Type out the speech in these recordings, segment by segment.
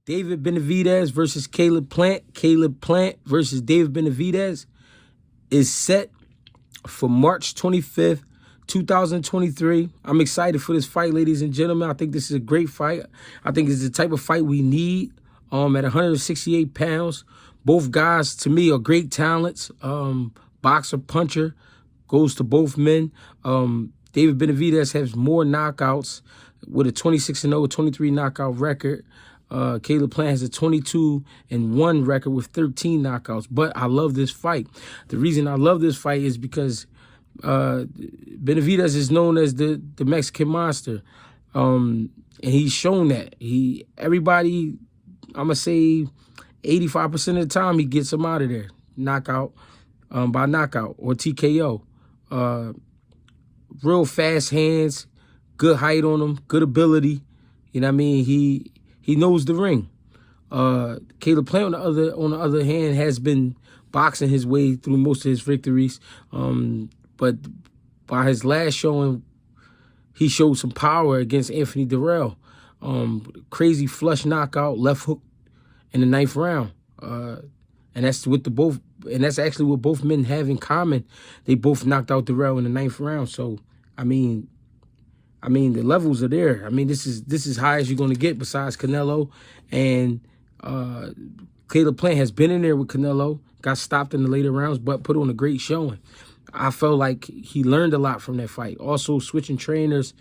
David Benavidez versus Caleb Plant. Caleb Plant versus David Benavidez is set for March 25th, 2023. I'm excited for this fight, ladies and gentlemen. I think this is a great fight. I think it's the type of fight we need at 168 pounds. Both guys, to me, are great talents. Boxer, puncher, goes to both men. David Benavidez has more knockouts with a 26-0, 23 knockout record. Caleb Plant has a 22-1 record with 13 knockouts. But I love this fight. The reason I love this fight is because Benavidez is known as the Mexican monster. And he's shown that. Everybody, I'm going to say 85% of the time, he gets him out of there. Knockout by knockout or TKO. Real fast hands, good height on him, good ability. You know what I mean? He knows the ring. Caleb Plant, on the other hand, has been boxing his way through most of his victories. But by his last showing, he showed some power against Anthony Durrell. Crazy flush knockout, left hook in the 9th round. And that's actually what both men have in common. They both knocked out Durrell in the 9th round. So, I mean, the levels are there. I mean, this is high as you're going to get besides Canelo. And Caleb Plant has been in there with Canelo, got stopped in the later rounds, but put on a great showing. I felt like he learned a lot from that fight. Also, switching trainers.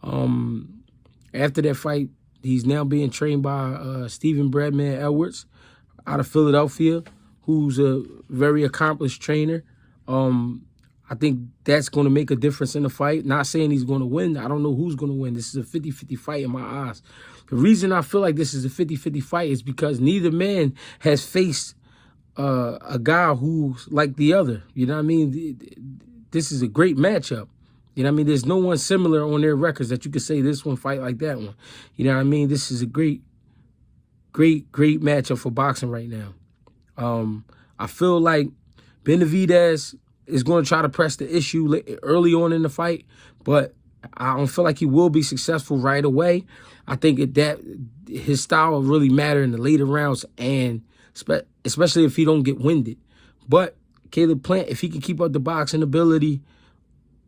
After that fight, he's now being trained by Stephen Bradman Edwards out of Philadelphia, who's a very accomplished trainer. I think that's going to make a difference in the fight. Not saying he's going to win. I don't know who's going to win. This is a 50-50 fight in my eyes. The reason I feel like this is a 50-50 fight is because neither man has faced a guy who's like the other. You know what I mean? This is a great matchup. You know what I mean? There's no one similar on their records that you could say this one fight like that one. You know what I mean? This is a great matchup for boxing right now. I feel like Benavidez is going to try to press the issue early on in the fight, but I don't feel like he will be successful right away. I think that his style will really matter in the later rounds, and especially if he don't get winded. But Caleb Plant, if he can keep up the boxing ability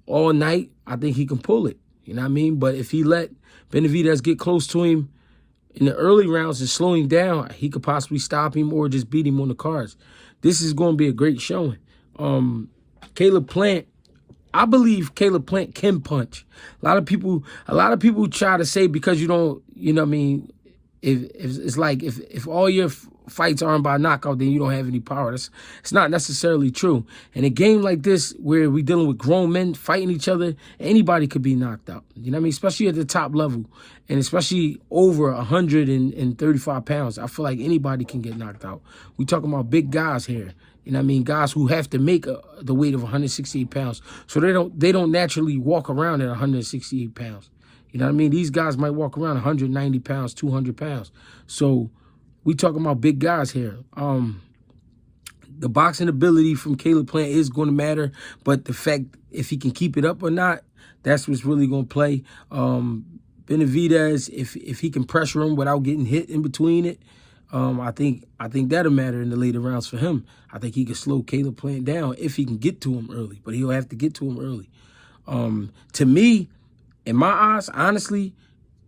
all night, I think he can pull it. You know what I mean? But if he let Benavidez get close to him in the early rounds and slow him down, he could possibly stop him or just beat him on the cards. This is going to be a great showing. Caleb Plant, I believe Caleb Plant can punch. A lot of people try to say because you don't, you know what I mean, if it's like if all your fights aren't by knockout, then you don't have any power. It's not necessarily true. In a game like this where we're dealing with grown men fighting each other, anybody could be knocked out. You know what I mean? Especially at the top level and especially over 135 pounds. I feel like anybody can get knocked out. We talking about big guys here. You know what I mean? Guys who have to make the weight of 168 pounds. So they don't naturally walk around at 168 pounds. You know what I mean? These guys might walk around 190 pounds, 200 pounds. So we talking about big guys here. The boxing ability from Caleb Plant is going to matter, but the fact if he can keep it up or not, that's what's really going to play. Benavidez, if he can pressure him without getting hit in between it, I think that'll matter in the later rounds for him. I think he can slow Caleb Plant down if he can get to him early, but he'll have to get to him early. To me, in my eyes, honestly,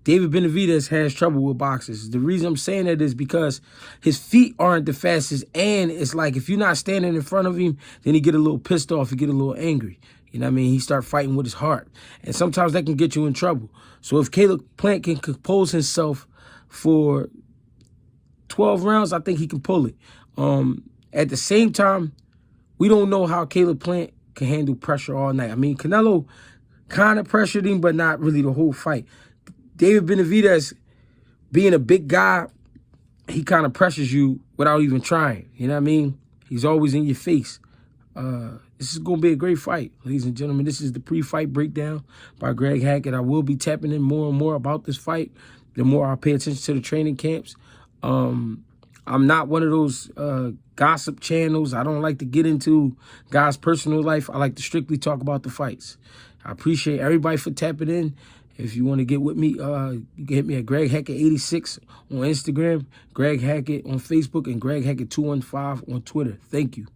David Benavidez has trouble with boxers. The reason I'm saying that is because his feet aren't the fastest, and it's like if you're not standing in front of him, then he get a little pissed off, he get a little angry. You know what I mean? He start fighting with his heart, and sometimes that can get you in trouble. So if Caleb Plant can compose himself for 12 rounds, I think he can pull it. At the same time, we don't know how Caleb Plant can handle pressure all night. I mean, Canelo kind of pressured him, but not really the whole fight. David Benavidez, being a big guy, he kind of pressures you without even trying. You know what I mean? He's always in your face. This is going to be a great fight, ladies and gentlemen. This is the pre-fight breakdown by Greg Hackett. I will be tapping in more and more about this fight the more I pay attention to the training camps. I'm not one of those gossip channels. I don't like to get into guys' personal life. I like to strictly talk about the fights. I appreciate everybody for tapping in. If you want to get with me, you can hit me at Greg Hackett 86 on Instagram, Greg Hackett on Facebook, and Greg Hackett 215 on Twitter. Thank you.